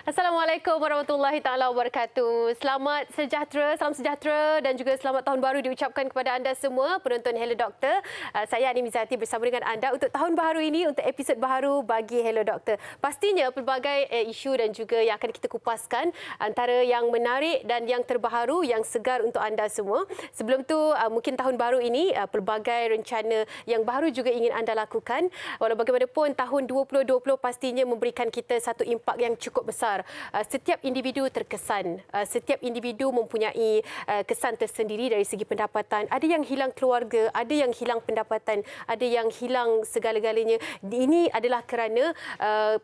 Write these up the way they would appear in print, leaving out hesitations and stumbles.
Assalamualaikum warahmatullahi taala wabarakatuh. Salam sejahtera dan juga selamat tahun baru diucapkan kepada anda semua penonton Hello Doktor. Saya Ani Mizati bersama dengan anda untuk tahun baru ini, untuk episod baru bagi Hello Doktor. Pastinya pelbagai isu dan juga yang akan kita kupaskan, antara yang menarik dan yang terbaru, yang segar untuk anda semua. Sebelum tu mungkin tahun baru ini pelbagai rencana yang baru juga ingin anda lakukan. Walau bagaimanapun tahun 2020 pastinya memberikan kita satu impak yang cukup besar. Setiap individu terkesan, setiap individu mempunyai kesan tersendiri dari segi pendapatan. Ada yang hilang keluarga, ada yang hilang pendapatan, ada yang hilang segala-galanya. Ini adalah kerana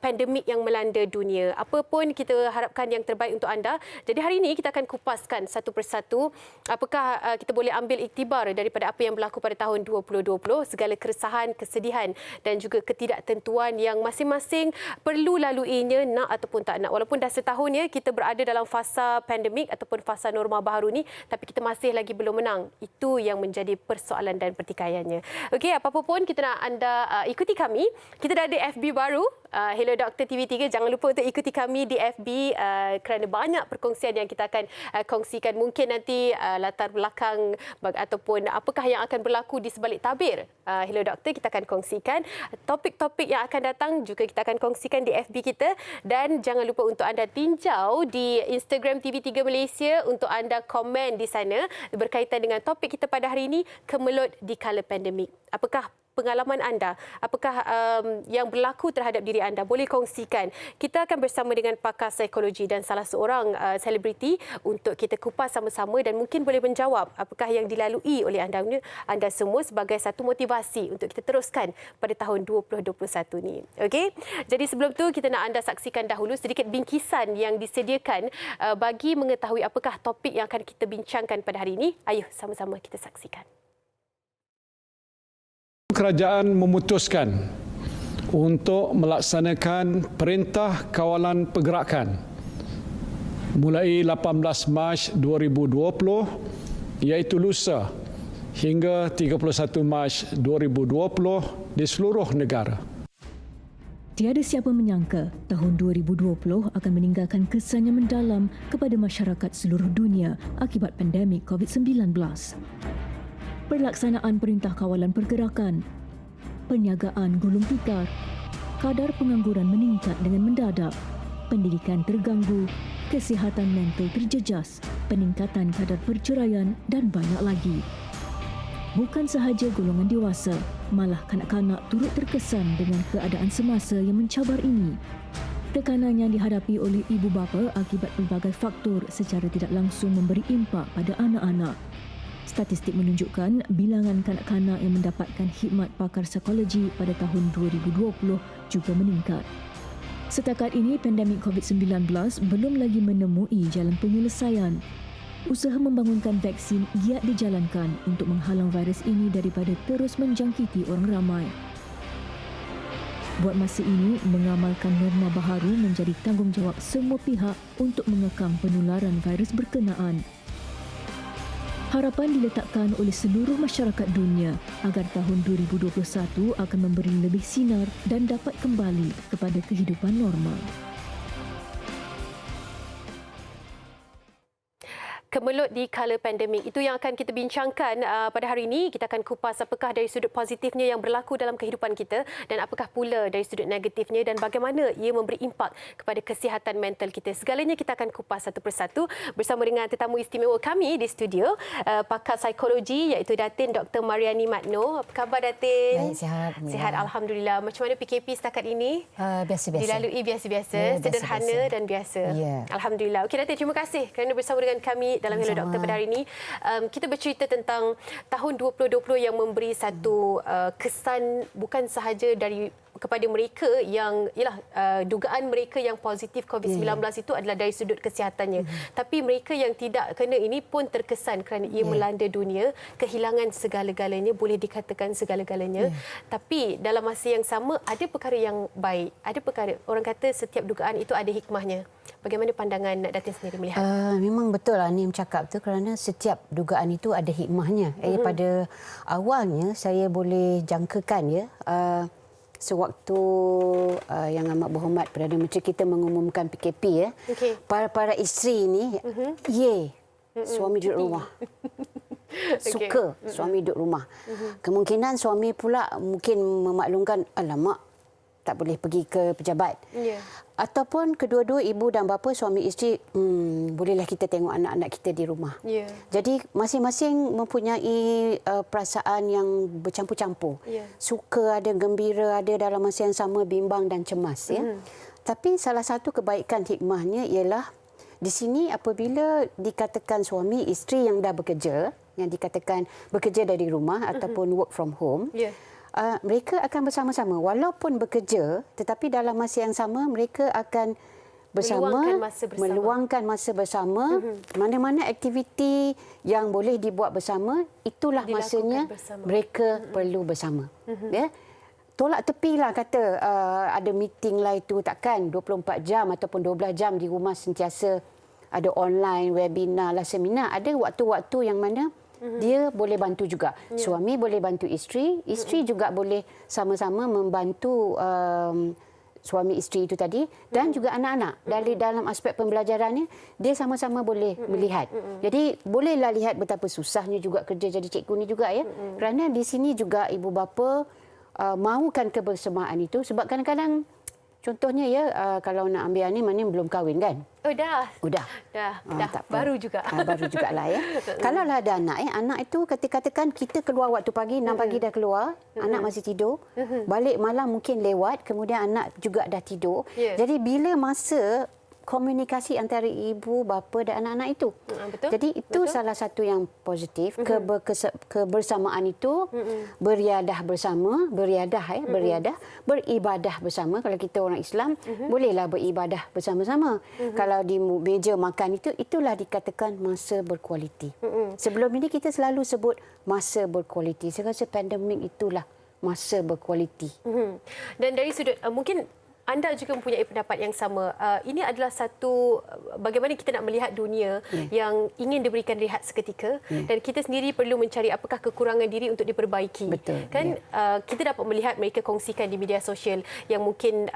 pandemik yang melanda dunia. Apa pun kita harapkan yang terbaik untuk anda. Jadi hari ini kita akan kupaskan satu persatu apakah kita boleh ambil iktibar daripada apa yang berlaku pada tahun 2020, segala keresahan, kesedihan dan juga ketidaktentuan yang masing-masing perlu laluinya, nak ataupun tak nak. Walaupun dah setahun ya kita berada dalam fasa pandemik ataupun fasa norma baru ni, tapi kita masih lagi belum menang. Itu yang menjadi persoalan dan pertikaiannya. Okey, apa-apa pun kita nak anda ikuti kami. Kita dah ada FB baru, Hello Doktor TV3. Jangan lupa untuk ikuti kami di FB kerana banyak perkongsian yang kita akan kongsikan. Mungkin nanti latar belakang ataupun apakah yang akan berlaku di sebalik tabir Hello Doktor kita akan kongsikan. Topik-topik yang akan datang juga kita akan kongsikan di FB kita. Dan jangan lupa untuk anda tinjau di Instagram TV3 Malaysia untuk anda komen di sana berkaitan dengan topik kita pada hari ini, kemelut di kala pandemik. Apakah pengalaman anda? Apakah yang berlaku terhadap diri anda? Boleh kongsikan. Kita akan bersama dengan pakar psikologi dan salah seorang selebriti untuk kita kupas sama-sama dan mungkin boleh menjawab apakah yang dilalui oleh anda semua sebagai satu motivasi untuk kita teruskan pada tahun 2021 ni. Okey? Jadi sebelum tu kita nak anda saksikan dahulu sedikit bingkisan yang disediakan bagi mengetahui apakah topik yang akan kita bincangkan pada hari ini. Ayuh sama-sama kita saksikan. Kerajaan memutuskan untuk melaksanakan Perintah Kawalan Pergerakan mulai 18 Mac 2020 iaitu lusa hingga 31 Mac 2020 di seluruh negara. Tiada siapa menyangka tahun 2020 akan meninggalkan kesan yang mendalam kepada masyarakat seluruh dunia akibat pandemik COVID-19. Pelaksanaan Perintah Kawalan Pergerakan, perniagaan gulung tikar, kadar pengangguran meningkat dengan mendadak, pendidikan terganggu, kesihatan mental terjejas, peningkatan kadar perceraian dan banyak lagi. Bukan sahaja golongan dewasa, malah kanak-kanak turut terkesan dengan keadaan semasa yang mencabar ini. Tekanan yang dihadapi oleh ibu bapa akibat pelbagai faktor secara tidak langsung memberi impak pada anak-anak. Statistik menunjukkan bilangan kanak-kanak yang mendapatkan khidmat pakar psikologi pada tahun 2020 juga meningkat. Setakat ini, pandemik COVID-19 belum lagi menemui jalan penyelesaian. Usaha membangunkan vaksin giat dijalankan untuk menghalang virus ini daripada terus menjangkiti orang ramai. Buat masa ini, mengamalkan norma baharu menjadi tanggungjawab semua pihak untuk mengekang penularan virus berkenaan. Harapan diletakkan oleh seluruh masyarakat dunia agar tahun 2021 akan memberi lebih sinar dan dapat kembali kepada kehidupan normal. Kemelut di kala pandemik. Itu yang akan kita bincangkan pada hari ini. Kita akan kupas apakah dari sudut positifnya yang berlaku dalam kehidupan kita dan apakah pula dari sudut negatifnya dan bagaimana ia memberi impak kepada kesihatan mental kita. Segalanya kita akan kupas satu persatu bersama dengan tetamu istimewa kami di studio, pakar psikologi iaitu Datin Dr. Mariani Matno. Apa khabar Datin? Baik, sihat. Sihat, Alhamdulillah. Macam mana PKP setakat ini? Biasa-biasa. Dilalui biasa-biasa, Ya, sederhana biasa-biasa. dan biasa. Ya. Alhamdulillah. Okey Datin, terima kasih kerana bersama dengan kami dalam Hello Doktor pada hari ini. Kita bercerita tentang tahun 2020 yang memberi satu kesan bukan sahaja kepada mereka yang dugaan mereka yang positif COVID-19 itu adalah dari sudut kesihatannya. Tapi mereka yang tidak kena ini pun terkesan kerana ia melanda dunia, kehilangan segala-galanya, boleh dikatakan segala-galanya. Tapi dalam masa yang sama ada perkara yang baik. Ada perkara, orang kata setiap dugaan itu ada hikmahnya. Bagaimana pandangan Datin sendiri melihat? Memang betul lah Nim cakap tu kerana setiap dugaan itu ada hikmahnya. Pada awalnya saya boleh jangkakan sewaktu yang amat berhormat Perdana Menteri kita mengumumkan PKP ya. Okey. Para isteri ni suami duduk rumah. Suka suami duduk rumah. Kemungkinan suami pula mungkin memaklumkan, alamak, tak boleh pergi ke pejabat. Ataupun kedua-dua ibu dan bapa, suami isteri, bolehlah kita tengok anak-anak kita di rumah. Jadi masing-masing mempunyai perasaan yang bercampur-campur. Suka ada, gembira ada, dalam masa yang sama bimbang dan cemas. Tapi salah satu kebaikan hikmahnya ialah di sini apabila dikatakan suami isteri yang dah bekerja, yang dikatakan bekerja dari rumah ataupun work from home, mereka akan bersama-sama walaupun bekerja, tetapi dalam masa yang sama mereka akan meluangkan masa bersama. Mana-mana aktiviti yang boleh dibuat bersama, itulah masanya mereka perlu bersama. Tolak tepilah kata ada meeting lah itu, takkan 24 jam ataupun 12 jam di rumah sentiasa ada online, webinar lah, seminar. Ada waktu-waktu yang mana dia boleh bantu juga. Suami boleh bantu isteri, isteri juga boleh sama-sama membantu suami isteri itu tadi, dan juga anak-anak. Dari dalam aspek pembelajarannya, dia sama-sama boleh melihat. Jadi bolehlah lihat betapa susahnya juga kerja jadi cikgu ni juga ya. Kerana di sini juga ibu bapa mahukan kebersamaan itu, sebab kadang-kadang contohnya ya, kalau nak ambil ni, mana belum kahwin kan? Oh dah. Tak apa. Baru juga. Baru jugalah ya. Kalau lah ada anak, anak itu katakan kita keluar waktu pagi, 6 pagi dah keluar, anak masih tidur, balik malam mungkin lewat, kemudian anak juga dah tidur. Jadi bila masa komunikasi antara ibu, bapa dan anak-anak itu. Betul. Jadi itu salah satu yang positif. Kebersamaan itu, beriadah bersama, beribadah bersama. Kalau kita orang Islam, bolehlah beribadah bersama-sama. Kalau di meja makan itu, itulah dikatakan masa berkualiti. Sebelum ini kita selalu sebut masa berkualiti. Saya rasa pandemik itulah masa berkualiti. Dan dari sudut mungkin anda juga mempunyai pendapat yang sama. Ini adalah satu bagaimana kita nak melihat dunia yang ingin diberikan rehat seketika, dan kita sendiri perlu mencari apakah kekurangan diri untuk diperbaiki. Betul. Kan kita dapat melihat mereka kongsikan di media sosial yang mungkin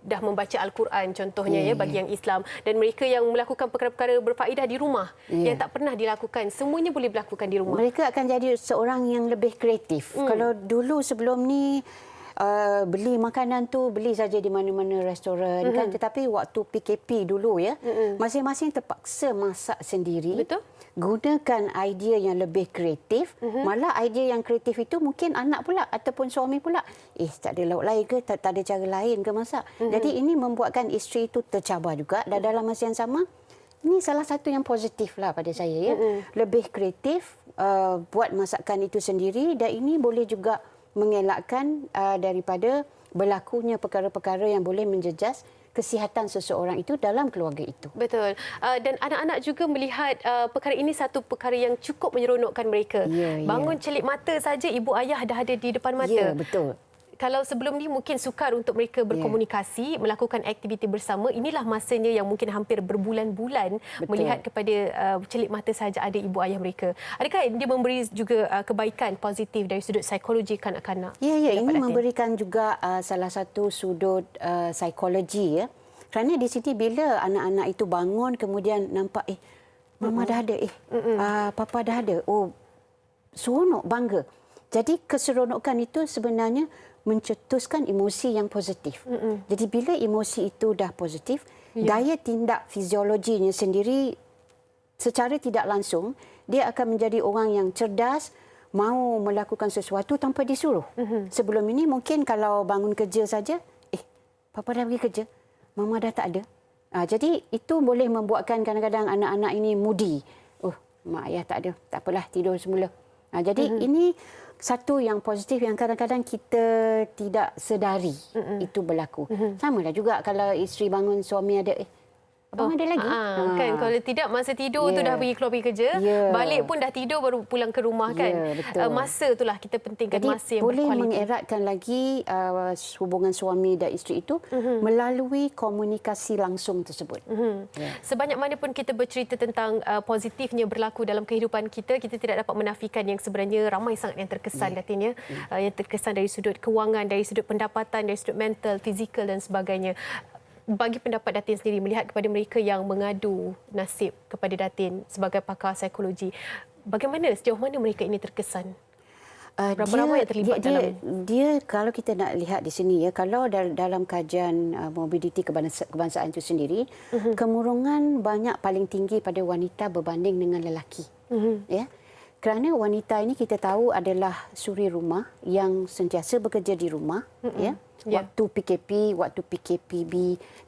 dah membaca Al-Quran contohnya bagi yang Islam, dan mereka yang melakukan perkara-perkara berfaedah di rumah yang tak pernah dilakukan, semuanya boleh dilakukan di rumah. Mereka akan jadi seorang yang lebih kreatif. Kalau dulu sebelum ni beli makanan tu beli saja di mana-mana restoran kan, tetapi waktu PKP dulu ya, masing-masing terpaksa masak sendiri. Betul. Gunakan idea yang lebih kreatif. Malah idea yang kreatif itu mungkin anak pula ataupun suami pula, tak ada lauk lain ke, tak ada cara lain ke masak. Jadi ini membuatkan isteri itu tercabar juga, dan dalam masa yang sama ini salah satu yang positif lah pada saya ya. Lebih kreatif, buat masakan itu sendiri, dan ini boleh juga mengelakkan daripada berlakunya perkara-perkara yang boleh menjejas kesihatan seseorang itu dalam keluarga itu. Betul. Dan anak-anak juga melihat perkara ini satu perkara yang cukup menyeronokkan mereka. Bangun celik mata saja ibu ayah dah ada di depan mata. Ya, betul. Kalau sebelum ni mungkin sukar untuk mereka berkomunikasi, melakukan aktiviti bersama, inilah masanya yang mungkin hampir berbulan-bulan melihat kepada celik mata saja ada ibu ayah mereka. Adakah dia memberi juga kebaikan positif dari sudut psikologi kanak-kanak? Ya, ini memberikan juga salah satu sudut psikologi ya. Kerana di sini bila anak-anak itu bangun kemudian nampak mama dah ada, papa dah ada. Oh, seronok, bangga. Jadi keseronokan itu sebenarnya mencetuskan emosi yang positif. Jadi bila emosi itu dah positif, daya tindak fiziologinya sendiri secara tidak langsung, dia akan menjadi orang yang cerdas, mahu melakukan sesuatu tanpa disuruh. Sebelum ini mungkin kalau bangun kerja saja, papa dah pergi kerja, mama dah tak ada. Jadi itu boleh membuatkan kadang-kadang anak-anak ini moody. Oh, mak ayah tak ada, tak apalah, tidur semula. Jadi ini satu yang positif yang kadang-kadang kita tidak sedari itu berlaku. Sama lah juga kalau isteri bangun, suami ada, Abang ada lagi? Kan kalau tidak masa tidur tu dah keluar pergi kerja, balik pun dah tidur baru pulang ke rumah kan. Betul. Masa itulah kita pentingkan Jadi masa yang boleh berkualiti. mengeratkan lagi hubungan suami dan isteri itu melalui komunikasi langsung tersebut. Sebanyak mana pun kita bercerita tentang positifnya berlaku dalam kehidupan kita, kita tidak dapat menafikan yang sebenarnya ramai sangat yang terkesan Datin ya. Yang terkesan dari sudut kewangan, dari sudut pendapatan, dari sudut mental, fizikal dan sebagainya. Bagi pendapat Datin sendiri melihat kepada mereka yang mengadu nasib kepada Datin sebagai pakar psikologi, bagaimana, sejauh mana mereka ini terkesan? Berapa ramai yang terlibat dalam? Dia kalau kita nak lihat di sini ya, kalau dalam kajian mobiliti kebangsaan itu sendiri, kemurungan banyak paling tinggi pada wanita berbanding dengan lelaki. Ya. Kerana wanita ini kita tahu adalah suri rumah yang sentiasa bekerja di rumah, ya. Waktu PKP, waktu PKPB,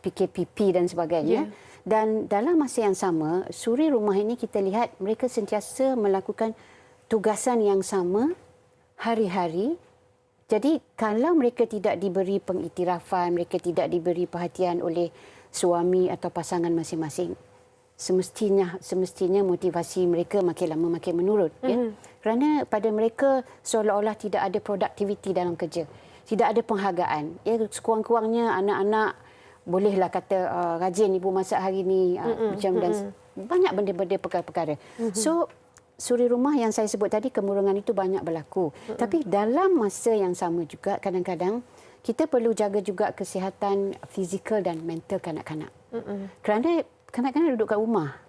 PKPP dan sebagainya. Dan dalam masa yang sama, suri rumah ini kita lihat mereka sentiasa melakukan tugasan yang sama hari-hari. Jadi kalau mereka tidak diberi pengiktirafan, mereka tidak diberi perhatian oleh suami atau pasangan masing-masing, semestinya motivasi mereka makin lama makin menurun. Ya? Kerana pada mereka seolah-olah tidak ada produktiviti dalam kerja. Tidak ada penghargaan. Ya, sekurang-kurangnya anak-anak bolehlah kata rajin ibu masak hari ini macam dan banyak benda-benda perkara-perkara. So suri rumah yang saya sebut tadi, kemurungan itu banyak berlaku. Tapi dalam masa yang sama juga kadang-kadang kita perlu jaga juga kesihatan fizikal dan mental kanak-kanak. Kerana kanak-kanak duduk kat rumah.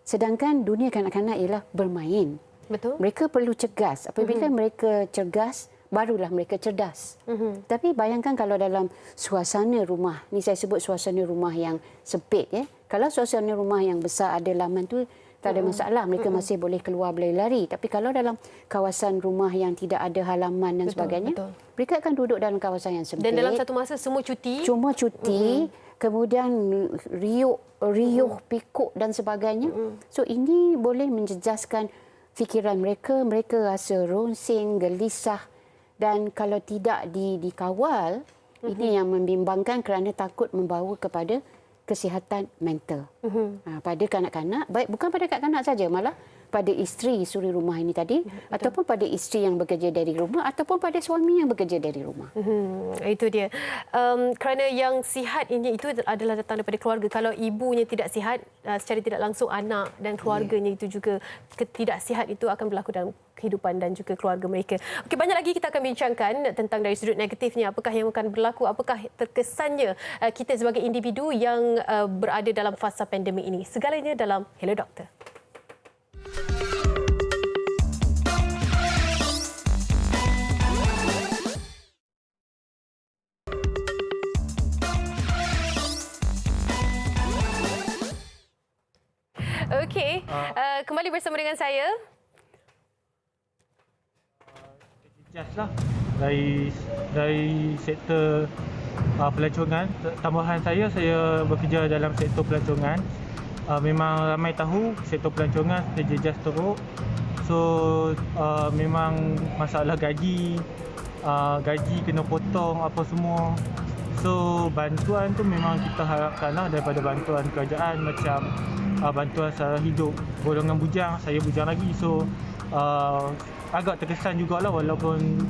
Sedangkan dunia kanak-kanak ialah bermain. Betul. Mereka perlu cergas. Apabila mereka cergas, barulah mereka cerdas. Tapi bayangkan kalau dalam suasana rumah, ni saya sebut suasana rumah yang sempit ya. Kalau suasana rumah yang besar ada laman tu tak ada masalah, mereka masih boleh keluar berlari. Tapi kalau dalam kawasan rumah yang tidak ada halaman dan sebagainya, mereka akan duduk dalam kawasan yang sempit. Dan dalam satu masa semua cuti. Cuma cuti, kemudian riuh, pikuk dan sebagainya. So ini boleh menjejaskan fikiran mereka, mereka rasa ronsing, gelisah. Dan kalau tidak dikawal, ini yang membimbangkan kerana takut membawa kepada kesihatan mental. Pada kanak-kanak, baik bukan pada kanak-kanak saja, malah pada isteri suri rumah ini tadi, ataupun pada isteri yang bekerja dari rumah, ataupun pada suami yang bekerja dari rumah. Itu dia. Kerana yang sihat ini itu adalah datang daripada keluarga. Kalau ibunya tidak sihat, secara tidak langsung anak dan keluarganya itu juga ketidaksihat itu akan berlaku dalam kehidupan dan juga keluarga mereka. Okey, banyak lagi kita akan bincangkan tentang dari sudut negatifnya, apakah yang akan berlaku, apakah terkesannya kita sebagai individu yang berada dalam fasa pandemik ini. Segalanya dalam Hello Doktor. Okey, kembali bersama dengan saya. Lah dari sektor pelancongan. Tambahan saya bekerja dalam sektor pelancongan. Memang ramai tahu sektor pelancongan terjejas teruk. So memang masalah gaji kena potong apa semua. So bantuan tu memang kita harapkanlah daripada bantuan kerajaan, macam bantuan sara hidup golongan bujang. Saya bujang lagi, so agak terkesan jugalah walaupun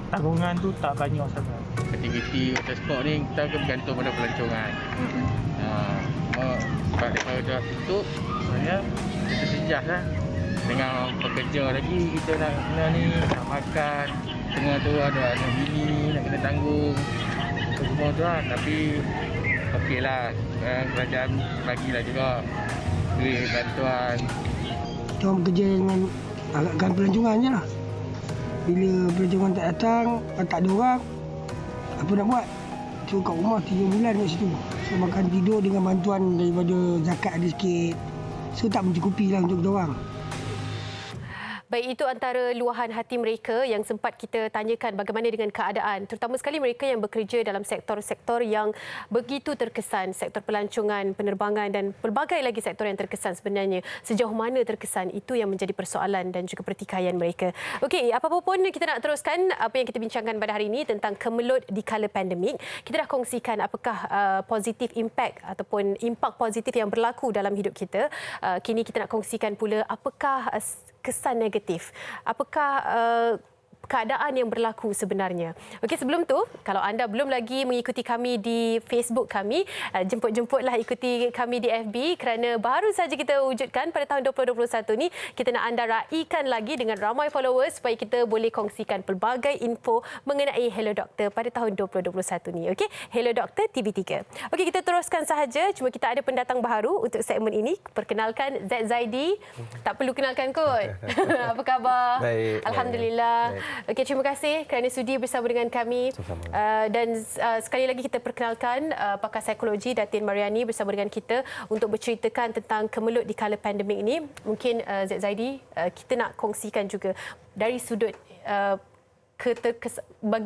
tanggungan tu tak banyak sangat. Aktiviti transport ni kita bergantung pada pelancongan. Sebab daripada dah tutup, sebenarnya kita terjejas lah. Dengan pekerja lagi, kita nak makan. Tengah tu ada anak bini, nak kena tanggung. Semua tu lah. Tapi okeylah, kerajaan bagilah juga duit bantuan. Kita orang bekerja dengan agakkan pelancongan je lah. Bila pelancongan tak datang, tak ada orang, apa nak buat? So kat rumah 3 bulan kat situ. So makan tidur dengan bantuan daripada zakat ada sikit. So tak mencukupi lah untuk kita orang. Baik, itu antara luahan hati mereka yang sempat kita tanyakan bagaimana dengan keadaan, terutama sekali mereka yang bekerja dalam sektor-sektor yang begitu terkesan, sektor pelancongan, penerbangan dan pelbagai lagi sektor yang terkesan sebenarnya. Sejauh mana terkesan, itu yang menjadi persoalan dan juga pertikaian mereka. Okey, apa-apa pun kita nak teruskan apa yang kita bincangkan pada hari ini tentang kemelut di kala pandemik. Kita dah kongsikan apakah positif impact ataupun impak positif yang berlaku dalam hidup kita. Kini kita nak kongsikan pula apakah kesan negatif. Apakah keadaan yang berlaku sebenarnya. Okey, sebelum tu, kalau anda belum lagi mengikuti kami di Facebook kami, jemput-jemputlah ikuti kami di FB kerana baru saja kita wujudkan pada tahun 2021 ni. Kita nak anda raikan lagi dengan ramai followers supaya kita boleh kongsikan pelbagai info mengenai Hello Doktor pada tahun 2021 ni. Okey, Hello Doktor TV3. Okey, kita teruskan sahaja. Cuma kita ada pendatang baru untuk segmen ini. Perkenalkan Z Zaidi. Tak perlu kenalkan kot. Apa khabar? Baik. Alhamdulillah. Baik. Okey, terima kasih kerana sudi bersama dengan kami. Dan sekali lagi kita perkenalkan pakar psikologi Datin Mariani bersama dengan kita untuk berceritakan tentang kemelut di kala pandemik ini. Mungkin Z Zaidi, kita nak kongsikan juga dari sudut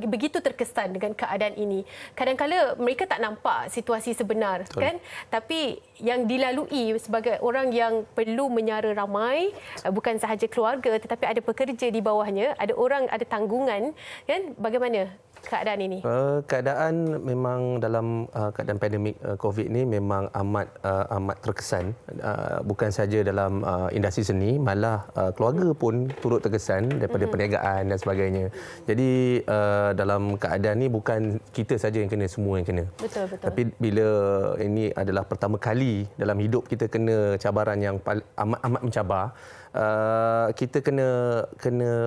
begitu terkesan dengan keadaan ini. Kadang-kala mereka tak nampak situasi sebenar, betul, kan? Tapi yang dilalui sebagai orang yang perlu menyara ramai, bukan sahaja keluarga tetapi ada pekerja di bawahnya, ada orang, ada tanggungan, kan? Bagaimana keadaan ini? Keadaan memang dalam keadaan pandemik COVID ni memang amat terkesan, bukan saja dalam industri seni, malah keluarga pun turut terkesan daripada perniagaan dan sebagainya. Jadi dalam keadaan ni bukan kita saja yang kena, semua yang kena. Betul, betul. Tapi bila ini adalah pertama kali dalam hidup kita kena cabaran yang amat mencabar, kita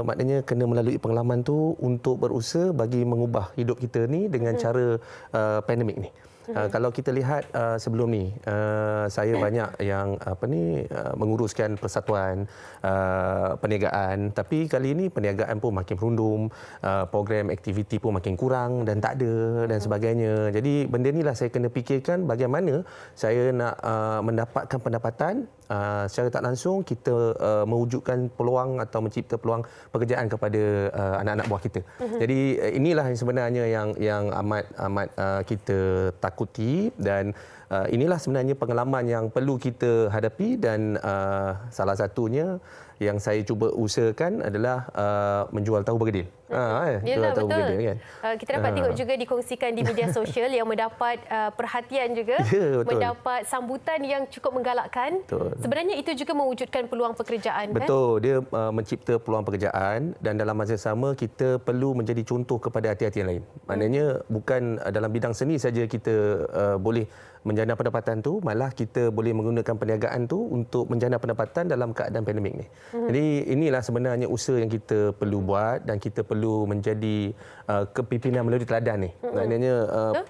maknanya kena melalui pengalaman tu untuk berusaha bagi mengubah hidup kita ni dengan cara pandemik ni. Kalau kita lihat sebelum ni, saya banyak yang menguruskan persatuan perniagaan, tapi kali ini perniagaan pun makin merundum, program aktiviti pun makin kurang dan tak ada dan sebagainya. Jadi benda inilah saya kena fikirkan bagaimana saya nak mendapatkan pendapatan secara tak langsung, kita mewujudkan peluang atau mencipta peluang pekerjaan kepada anak-anak buah kita. Jadi inilah yang sebenarnya yang amat kita takuti, dan inilah sebenarnya pengalaman yang perlu kita hadapi, dan salah satunya yang saya cuba usahakan adalah menjual tahu bergedil. Yalah, tahu betul. bergedil, kan? Kita dapat tengok juga dikongsikan di media sosial yang mendapat perhatian juga, mendapat sambutan yang cukup menggalakkan. Betul. Sebenarnya itu juga mewujudkan peluang pekerjaan, kan? Betul, dia mencipta peluang pekerjaan, dan dalam masa yang sama kita perlu menjadi contoh kepada hati-hati yang lain. Maknanya bukan dalam bidang seni saja kita boleh menjana pendapatan tu, malah kita boleh menggunakan perniagaan tu untuk menjana pendapatan dalam keadaan pandemik ni. Jadi inilah sebenarnya usaha yang kita perlu buat, dan kita perlu menjadi kepimpinan melalui teladan ni. Maknanya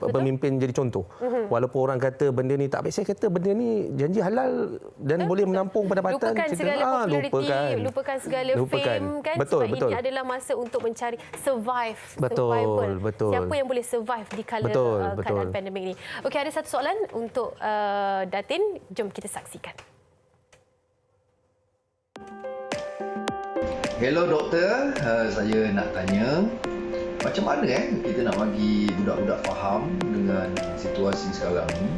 pemimpin jadi contoh. Walaupun orang kata benda ni tak baik, saya kata benda ni janji halal dan boleh menampung pendapatan. Lupakan segala populariti, lupakan segala fame, kan? Betul, sebab betul. ini adalah masa untuk mencari survival. Betul. Siapa yang boleh survive di kala keadaan pandemik ni. Okey, ada satu soalan untuk Datin. Jom kita saksikan. Hello doktor, saya nak tanya macam mana kita nak bagi budak-budak faham dengan situasi sekarang ni.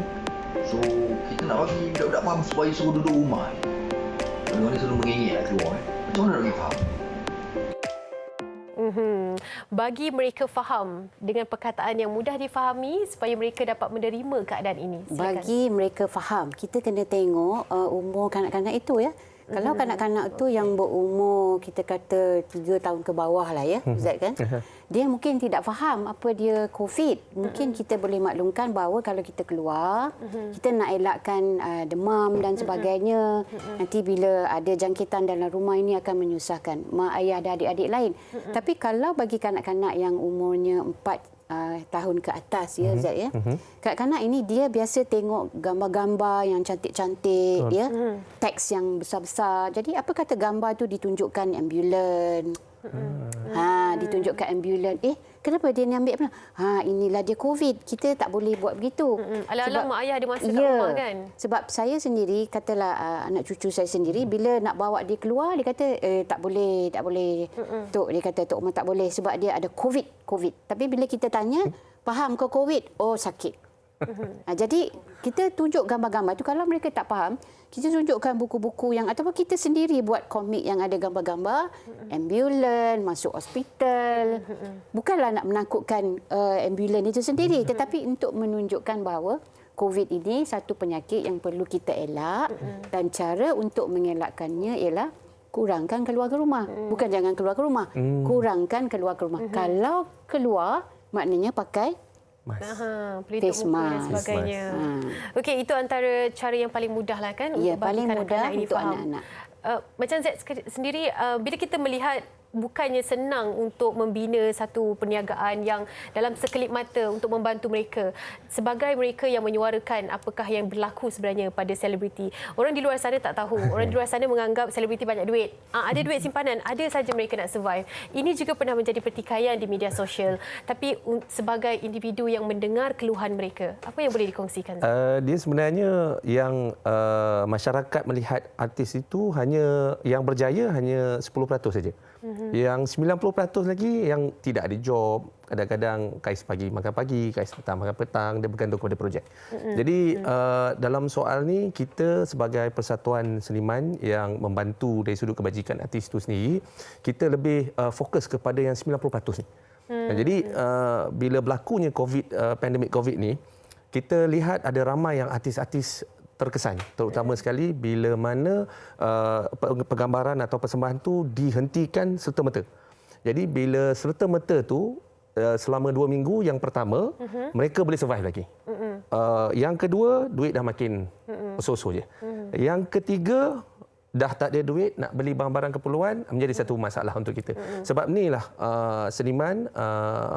So kita nak bagi budak-budak faham supaya suruh duduk rumah. Kadang-kadang selalu mengengek nak keluar. Macam mana nak bagi faham? Bagi mereka faham dengan perkataan yang mudah difahami supaya mereka dapat menerima keadaan ini. Silakan. Bagi mereka faham, kita kena tengok umur kanak-kanak itu, ya. Kalau kanak-kanak tu yang berumur kita kata 3 tahun ke bawah lah, ya, Zat, kan? Dia mungkin tidak faham apa dia COVID. Mungkin kita boleh maklumkan bahawa kalau kita keluar, kita nak elakkan demam dan sebagainya. Nanti bila ada jangkitan dalam rumah, ini akan menyusahkan mak ayah dan adik-adik lain. Tapi kalau bagi kanak-kanak yang umurnya 4 tahun ke atas, ya, Zat, ya. Kanak-kanak ini dia biasa tengok gambar-gambar yang cantik-cantik, ya. Teks yang besar-besar. Jadi apa kata gambar tu ditunjukkan ambulan, Ditunjukkan ambulan. Kenapa dia ni ambil? Inilah dia COVID. Kita tak boleh buat begitu. Alang-alang mak ayah ada masa kat rumah kan? Sebab saya sendiri, katalah anak cucu saya sendiri, bila nak bawa dia keluar, dia kata, tak boleh. Tok, dia kata, Tok Umar tak boleh sebab dia ada COVID. Tapi bila kita tanya, faham ke COVID? Oh, sakit. Jadi kita tunjuk gambar-gambar tu. Kalau mereka tak faham, kita tunjukkan buku-buku yang ataupun kita sendiri buat komik yang ada gambar-gambar ambulan masuk hospital. Bukanlah nak menakutkan ambulan itu sendiri, tetapi untuk menunjukkan bahawa COVID ini satu penyakit yang perlu kita elak, dan cara untuk mengelakkannya ialah kurangkan keluar ke rumah. Bukan jangan keluar ke rumah, kurangkan keluar ke rumah. Kalau keluar, maknanya pakai pelitup muka dan sebagainya. Okey, itu antara cara yang paling mudah lah kan Ya, untuk paling bagi mudah kanak-kanak ini untuk faham. anak-anak. Macam Z sendiri, bila kita melihat bukannya senang untuk membina satu perniagaan yang dalam sekelip mata untuk membantu mereka. Sebagai mereka yang menyuarakan apakah yang berlaku sebenarnya pada selebriti. Orang di luar sana tak tahu. Orang di luar sana menganggap selebriti banyak duit. Ada duit simpanan, ada saja mereka nak survive. Ini juga pernah menjadi pertikaian di media sosial. Tapi sebagai individu yang mendengar keluhan mereka, apa yang boleh dikongsikan? Dia sebenarnya yang masyarakat melihat artis itu hanya yang berjaya hanya 10% saja. Yang 90% lagi yang tidak ada job, kadang-kadang kais pagi makan pagi, kais petang makan petang, dia bergantung kepada projek. Jadi dalam soal ni kita sebagai persatuan seniman yang membantu dari sudut kebajikan artis itu sendiri, kita lebih fokus kepada yang 90% ni. Jadi bila berlakunya pandemik COVID ni, kita lihat ada ramai yang artis-artis terkesan, terutama sekali bila mana penggambaran atau persembahan tu dihentikan serta-merta. Jadi bila serta-merta tu selama 2 minggu yang pertama mereka boleh survive lagi. Yang kedua, duit dah makin so-so je. Yang ketiga, dah tak ada duit nak beli barang-barang keperluan, menjadi satu masalah untuk kita. Sebab inilah seniman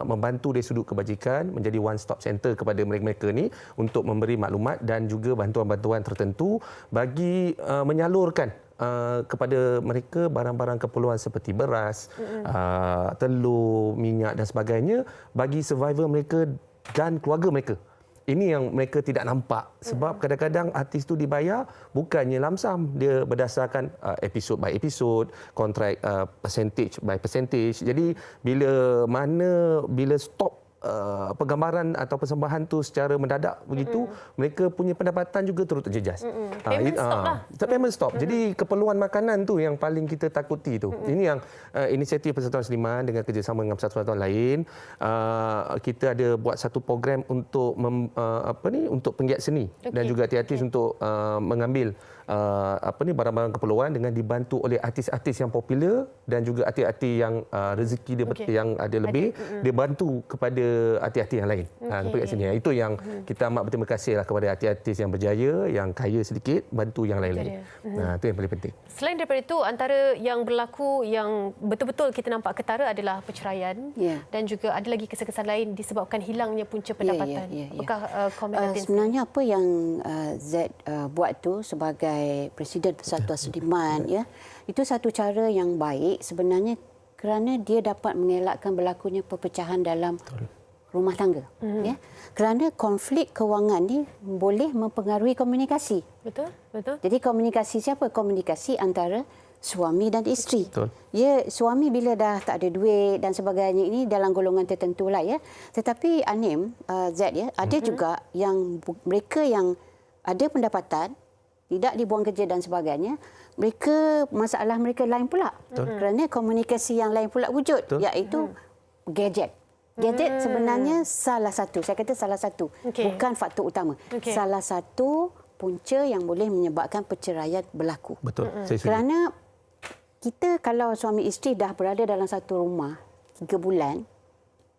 membantu dari sudut kebajikan menjadi one stop center kepada mereka-mereka ni untuk memberi maklumat dan juga bantuan-bantuan tertentu bagi menyalurkan kepada mereka barang-barang keperluan seperti beras, telur, minyak dan sebagainya bagi survival mereka dan keluarga mereka. Ini yang mereka tidak nampak sebab kadang-kadang artis tu dibayar bukannya lamsam, dia berdasarkan episod by episod, kontrak percentage by percentage. Jadi bila stop penggambaran atau persembahan tu secara mendadak begitu, mereka punya pendapatan juga turut terjejas. Payment stop lah. Payment stop. Jadi keperluan makanan tu yang paling kita takuti tu. Ini yang inisiatif Persatuan Seniman dengan kerjasama dengan persatuan lain, kita ada buat satu program untuk untuk penggiat seni dan juga artis untuk mengambil barang-barang keperluan dengan dibantu oleh artis-artis yang popular dan juga artis-artis yang rezeki dia yang ada lebih, dia bantu kepada artis-artis yang lain. Dekat sini. Itu yang kita amat berterima kasih lah kepada artis-artis yang berjaya, yang kaya sedikit, bantu yang lain-lain. Itu yang paling penting. Selain daripada itu, antara yang berlaku yang betul-betul kita nampak ketara adalah perceraian dan juga ada lagi kesan-kesan lain disebabkan hilangnya punca pendapatan. Apakah komen Datin? Sebenarnya apa yang Z buat tu sebagai Presiden Persatuan Seniman, itu satu cara yang baik sebenarnya kerana dia dapat mengelakkan berlakunya perpecahan dalam rumah tangga. Kerana konflik kewangan ni boleh mempengaruhi komunikasi. Betul. Jadi komunikasi siapa? Komunikasi antara suami dan isteri. Betul. Suami bila dah tak ada duit dan sebagainya, ini dalam golongan tertentu lah Tetapi Anim, Z ada juga yang mereka yang ada pendapatan, tidak dibuang kerja dan sebagainya, masalah mereka lain pula. Kerana komunikasi yang lain pula wujud, iaitu gadget. Gadget sebenarnya salah satu, saya kata salah satu, bukan faktor utama. Salah satu punca yang boleh menyebabkan perceraian berlaku. Betul. Saya setuju. Kerana kita kalau suami isteri dah berada dalam satu rumah 3 bulan,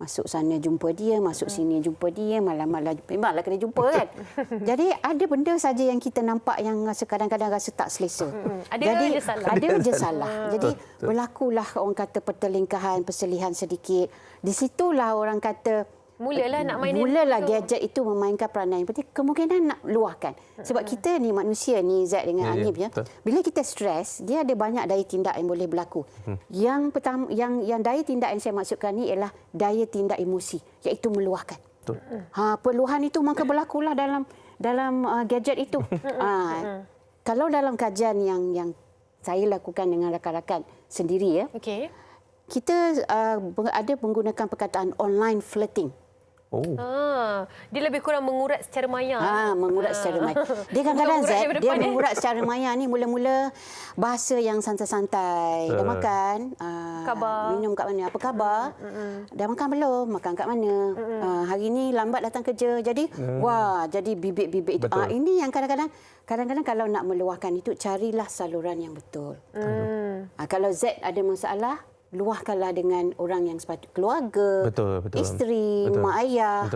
masuk sana jumpa dia, masuk sini jumpa dia, malam-malam memanglah kena jumpa kan. Jadi ada benda saja yang kita nampak yang kadang-kadang rasa tak selesa. Ada je salah. Jadi berlakulah orang kata pertelingkahan, perselihan sedikit. Di situlah orang kata Mulalah nak main Mulalah handphone tu. gadget itu memainkan peranan yang penting. Kemungkinan nak luahkan. Sebab kita ni manusia ni, Zat dengan Anif ya. Bila kita stres, dia ada banyak daya tindak yang boleh berlaku. Yang pertama, yang daya tindak yang saya maksudkan ni ialah daya tindak emosi, iaitu meluahkan. Perluahan itu maka berlakulah dalam gadget itu. Kalau dalam kajian yang saya lakukan dengan rakan-rakan sendiri ya. Okey. Kita ada menggunakan perkataan online flirting. Dia lebih kurang mengurat secara maya. Mengurat secara maya. Dia kadang-kadang Zat, dia mengurat secara maya ni mula-mula bahasa yang santai-santai. Dah makan? Khabar. Minum kat mana? Apa khabar? Dah makan belum? Makan kat mana? Hari ni lambat datang kerja. Jadi, jadi bibit-bibit itu. Ini yang kadang-kadang kalau nak meluahkan itu, carilah saluran yang betul. Kalau Z ada masalah, luahkanlah dengan orang yang sepatutnya, keluarga, isteri, mak ayah.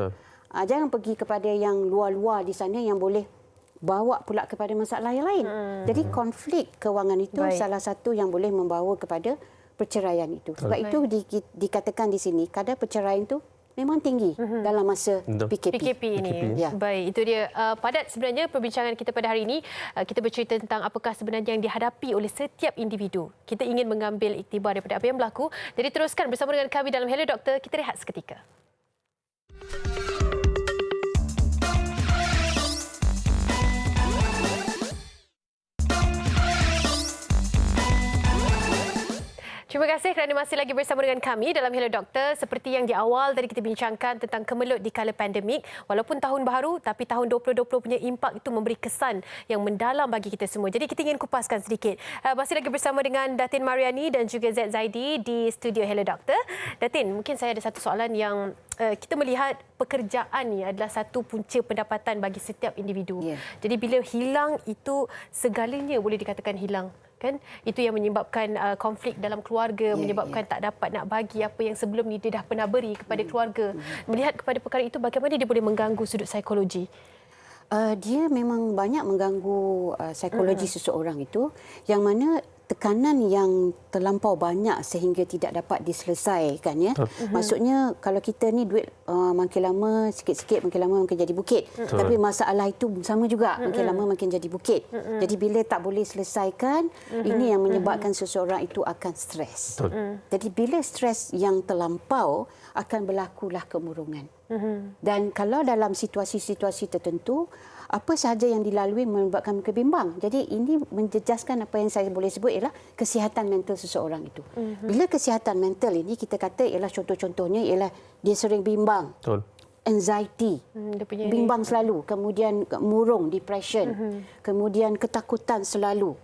Jangan pergi kepada yang luar-luar di sana yang boleh bawa pula kepada masalah yang lain. Jadi konflik kewangan itu salah satu yang boleh membawa kepada perceraian itu. Sebab itu dikatakan di sini kadar perceraian itu memang tinggi dalam masa PKP ini. Ya. Baik, itu dia padat sebenarnya perbincangan kita pada hari ini. Kita bercerita tentang apakah sebenarnya yang dihadapi oleh setiap individu. Kita ingin mengambil iktibar daripada apa yang berlaku. Jadi teruskan bersama dengan kami dalam Hello Doktor. Kita rehat seketika. Terima kasih kerana masih lagi bersama dengan kami dalam Hello Doktor. Seperti yang di awal tadi kita bincangkan tentang kemelut di kala pandemik. Walaupun tahun baru, tapi tahun 2020 punya impak itu memberi kesan yang mendalam bagi kita semua. Jadi kita ingin kupaskan sedikit. Masih lagi bersama dengan Datin Mariani dan juga Zaid Zaidi di studio Hello Doktor. Datin, mungkin saya ada satu soalan yang kita melihat pekerjaan ini adalah satu punca pendapatan bagi setiap individu. Jadi bila hilang itu segalanya boleh dikatakan hilang. Kan? Itu yang menyebabkan konflik dalam keluarga, menyebabkan tak dapat nak bagi apa yang sebelum ni dia dah pernah beri kepada keluarga. Melihat kepada perkara itu, bagaimana dia boleh mengganggu sudut psikologi? Dia memang banyak mengganggu psikologi seseorang itu, yang mana tekanan yang terlampau banyak sehingga tidak dapat diselesaikan ya. Maksudnya kalau kita ni duit makin lama sikit-sikit makin lama makin jadi bukit. Tapi masalah itu sama juga makin lama makin jadi bukit. Jadi bila tak boleh selesaikan, ini yang menyebabkan seseorang itu akan stres. Jadi bila stres yang terlampau akan berlakulah kemurungan. Dan kalau dalam situasi-situasi tertentu, apa sahaja yang dilalui menyebabkan kebimbang. Jadi ini menjejaskan apa yang saya boleh sebut ialah kesihatan mental seseorang itu. Bila kesihatan mental ini kita kata ialah contoh-contohnya ialah dia sering bimbang. Anxiety, bimbang selalu, kemudian murung, depression, kemudian ketakutan selalu.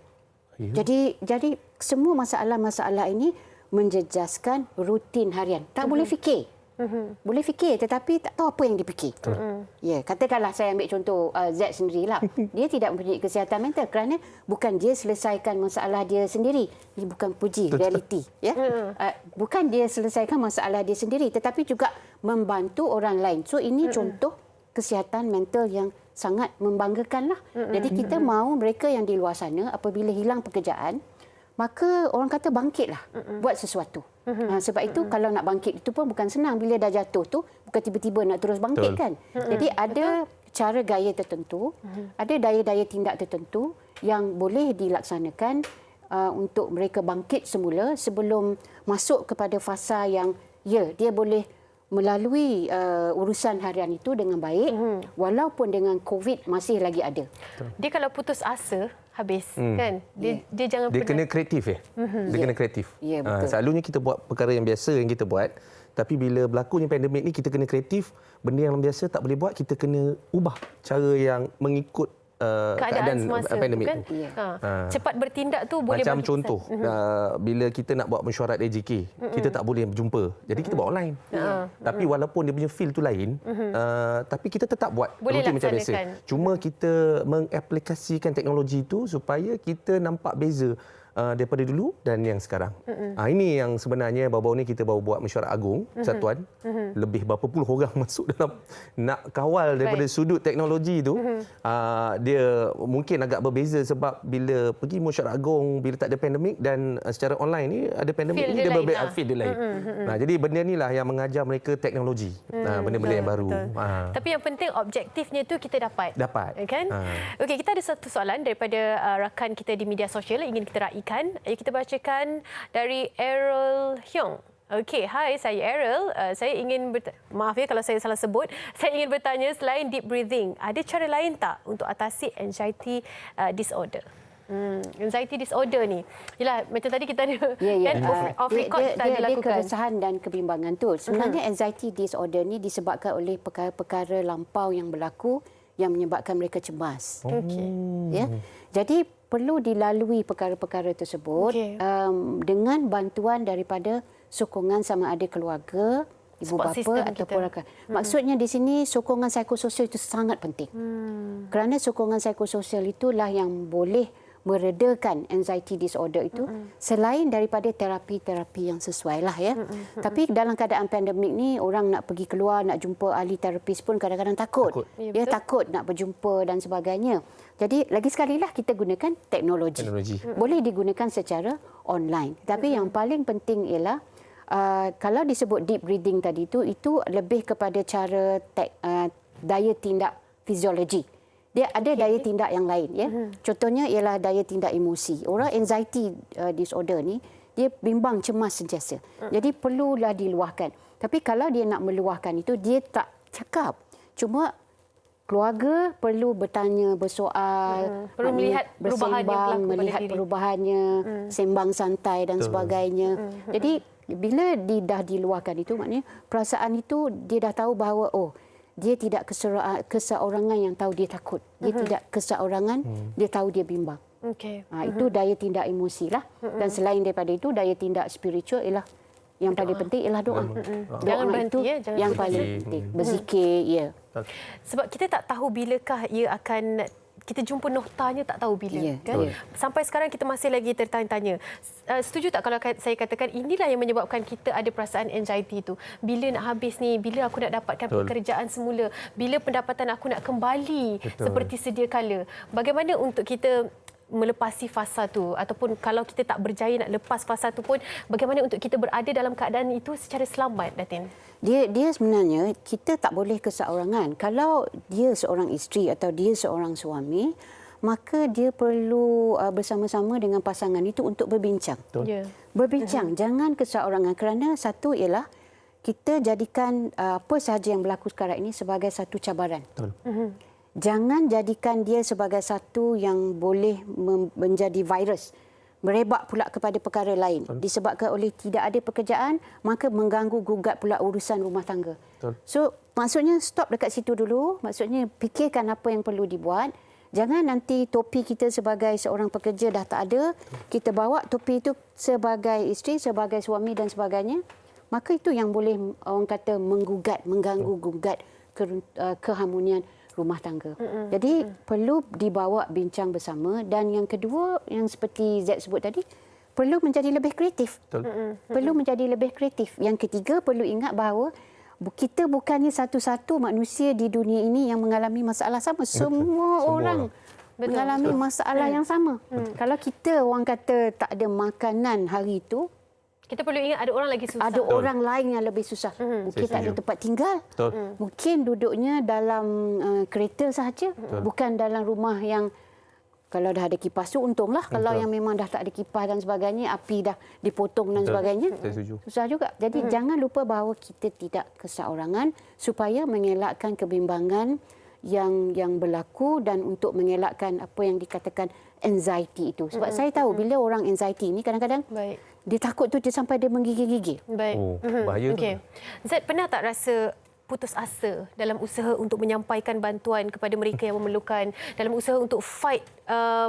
Jadi semua masalah-masalah ini menjejaskan rutin harian. Tak boleh fikir. Boleh fikir tetapi tak tahu apa yang dipikir. Katakanlah saya ambil contoh Z sendirilah. Dia tidak mempunyai kesihatan mental kerana bukan dia selesaikan masalah dia sendiri. Ini bukan puji realiti ya. Bukan dia selesaikan masalah dia sendiri tetapi juga membantu orang lain. So ini contoh kesihatan mental yang sangat membanggakanlah. Jadi kita mahu mereka yang di luar sana apabila hilang pekerjaan, maka orang kata bangkitlah, buat sesuatu. Sebab itu kalau nak bangkit itu pun bukan senang. Bila dah jatuh tu bukan tiba-tiba nak terus bangkit kan. Jadi ada cara gaya tertentu, ada daya-daya tindak tertentu yang boleh dilaksanakan untuk mereka bangkit semula sebelum masuk kepada fasa yang dia boleh melalui urusan harian itu dengan baik walaupun dengan COVID masih lagi ada. Dia kalau putus asa habis kan dia jangan dia kena kreatif dia kena kreatif. Betul. Selalunya kita buat perkara yang biasa yang kita buat, tapi bila berlakunya pandemik ni kita kena kreatif. Benda yang biasa tak boleh buat, kita kena ubah cara yang mengikut keadaan semasa pandemik kan? Cepat bertindak tu boleh macam bagi contoh bila kita nak buat mesyuarat AJK, kita tak boleh berjumpa, jadi kita buat online. Tapi walaupun dia punya feel tu lain, tapi kita tetap buat rutin macam biasa. Cuma kita mengaplikasikan teknologi itu supaya kita nampak beza daripada dulu dan yang sekarang. Ini yang sebenarnya baru-baru ni kita baru buat mesyuarat agung persatuan. Lebih berapa puluh orang masuk dalam nak kawal daripada sudut teknologi tu. Dia mungkin agak berbeza sebab bila pergi mesyuarat agung bila tak ada pandemik dan secara online ni ada pandemik ni dia berbeza field dia lain. Jadi benda ni lah yang mengajar mereka teknologi. Benda-benda yang baru. Tapi yang penting objektifnya tu kita dapat. Kan? Okey, kita ada satu soalan daripada rakan kita di media sosial yang ingin kita raikan. Ayo kita bacakan dari Errol Hyong. Okey, hai, saya Errol. Saya ingin maaf ya kalau saya salah sebut. Saya ingin bertanya, selain deep breathing, ada cara lain tak untuk atasi anxiety disorder? Anxiety disorder ni. Yalah, macam tadi kita ada kan off record kita ada lakukan. Dia keresahan dan kebimbangan tu. Sebenarnya anxiety disorder ni disebabkan oleh perkara-perkara lampau yang berlaku yang menyebabkan mereka cemas. Ya. Jadi perlu dilalui perkara-perkara tersebut dengan bantuan daripada sokongan sama ada keluarga, ibu bapa ataupun rakan. Maksudnya di sini sokongan psikososial itu sangat penting. Kerana sokongan psikososial itulah yang boleh meredakan anxiety disorder itu selain daripada terapi-terapi yang sesuai lah ya. Tapi dalam keadaan pandemik ni orang nak pergi keluar nak jumpa ahli terapis pun kadang-kadang takut. Takut nak berjumpa dan sebagainya. Jadi lagi sekali lah kita gunakan teknologi. Boleh digunakan secara online. Tapi yang paling penting ialah kalau disebut deep breathing tadi itu lebih kepada cara daya tindak fiziologi. Dia ada daya tindak yang lain ya. Contohnya ialah daya tindak emosi. Orang anxiety disorder ni dia bimbang cemas sentiasa. Jadi perlulah diluahkan. Tapi kalau dia nak meluahkan itu dia tak cakap. Cuma keluarga perlu bertanya, bersoal, perlu melihat bersembang, melihat perubahannya, sembang santai dan sebagainya. Jadi bila dia dah diluahkan itu maknanya perasaan itu dia dah tahu bahawa dia tidak keseorangan yang tahu dia takut. Dia tidak keseorangan, dia tahu dia bimbang. Itu daya tindak emosi lah. Dan selain daripada itu, daya tindak spiritual ialah yang paling penting ialah doa. Jangan berhenti itu ya. yang paling penting. Berzikir, ya. Sebab kita tak tahu bilakah ia akan kita jumpa noktanya tak tahu bila kan. Sampai sekarang kita masih lagi tertanya-tanya. Setuju tak kalau saya katakan inilah yang menyebabkan kita ada perasaan anxiety itu. Bila nak habis ni, bila aku nak dapatkan pekerjaan semula, bila pendapatan aku nak kembali seperti sedia kala. Bagaimana untuk kita melepasi fasa tu ataupun kalau kita tak berjaya nak lepas fasa tu pun bagaimana untuk kita berada dalam keadaan itu secara selamat, Datin? Dia sebenarnya kita tak boleh keseorangan. Kalau dia seorang isteri atau dia seorang suami, maka dia perlu bersama-sama dengan pasangan itu untuk berbincang. Berbincang, jangan keseorangan kerana satu ialah kita jadikan apa sahaja yang berlaku sekarang ini sebagai satu cabaran. Jangan jadikan dia sebagai satu yang boleh menjadi virus. Merebak pula kepada perkara lain. Disebabkan oleh tidak ada pekerjaan, maka mengganggu gugat pula urusan rumah tangga. So, maksudnya stop dekat situ dulu. Maksudnya fikirkan apa yang perlu dibuat. Jangan nanti topi kita sebagai seorang pekerja dah tak ada. Kita bawa topi itu sebagai isteri, sebagai suami dan sebagainya. Maka itu yang boleh orang kata mengganggu gugat keharmonian rumah tangga. Jadi perlu dibawa bincang bersama dan yang kedua yang seperti Z sebut tadi perlu menjadi lebih kreatif. Perlu menjadi lebih kreatif. Yang ketiga perlu ingat bahawa kita bukannya satu-satu manusia di dunia ini yang mengalami masalah sama. Semua orang mengalami masalah yang sama. Kalau kita orang kata tak ada makanan hari itu, kita perlu ingat ada orang lagi susah. Ada orang lain yang lebih susah. Mungkin tak ada tempat tinggal. Mungkin duduknya dalam kereta sahaja. Bukan dalam rumah yang kalau dah ada kipas tu untunglah. Kalau yang memang dah tak ada kipas dan sebagainya, api dah dipotong dan sebagainya. Susah juga. Jadi jangan lupa bahawa kita tidak keseorangan supaya mengelakkan kebimbangan yang berlaku dan untuk mengelakkan apa yang dikatakan anxiety itu. Sebab saya tahu bila orang anxiety ini kadang-kadang dia takut tu dia sampai dia menggigil-gigil. Bahaya tu. Zat pernah tak rasa putus asa dalam usaha untuk menyampaikan bantuan kepada mereka yang memerlukan, dalam usaha untuk fight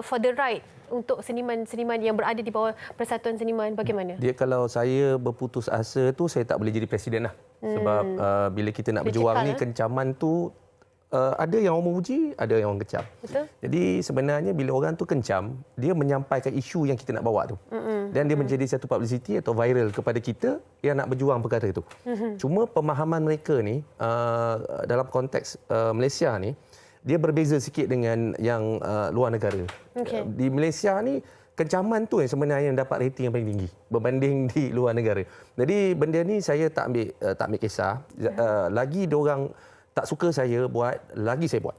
for the right untuk seniman-seniman yang berada di bawah Persatuan Seniman? Bagaimana? Dia kalau saya berputus asa tu saya tak boleh jadi presiden lah. Sebab bila kita nak berjuang ni kencaman tu ada yang orang memuji, ada yang orang kecam. Betul. Jadi sebenarnya bila orang tu kencam, dia menyampaikan isu yang kita nak bawa tu. Dan dia menjadi satu publicity atau viral kepada kita yang nak berjuang perkara itu. Cuma pemahaman mereka ni dalam konteks Malaysia ni, dia berbeza sikit dengan yang luar negara. Okey. Di Malaysia ni, kencaman tu yang sebenarnya yang dapat rating yang paling tinggi berbanding di luar negara. Jadi benda ni saya tak ambil kisah. Lagi diorang tak suka saya buat, lagi saya buat.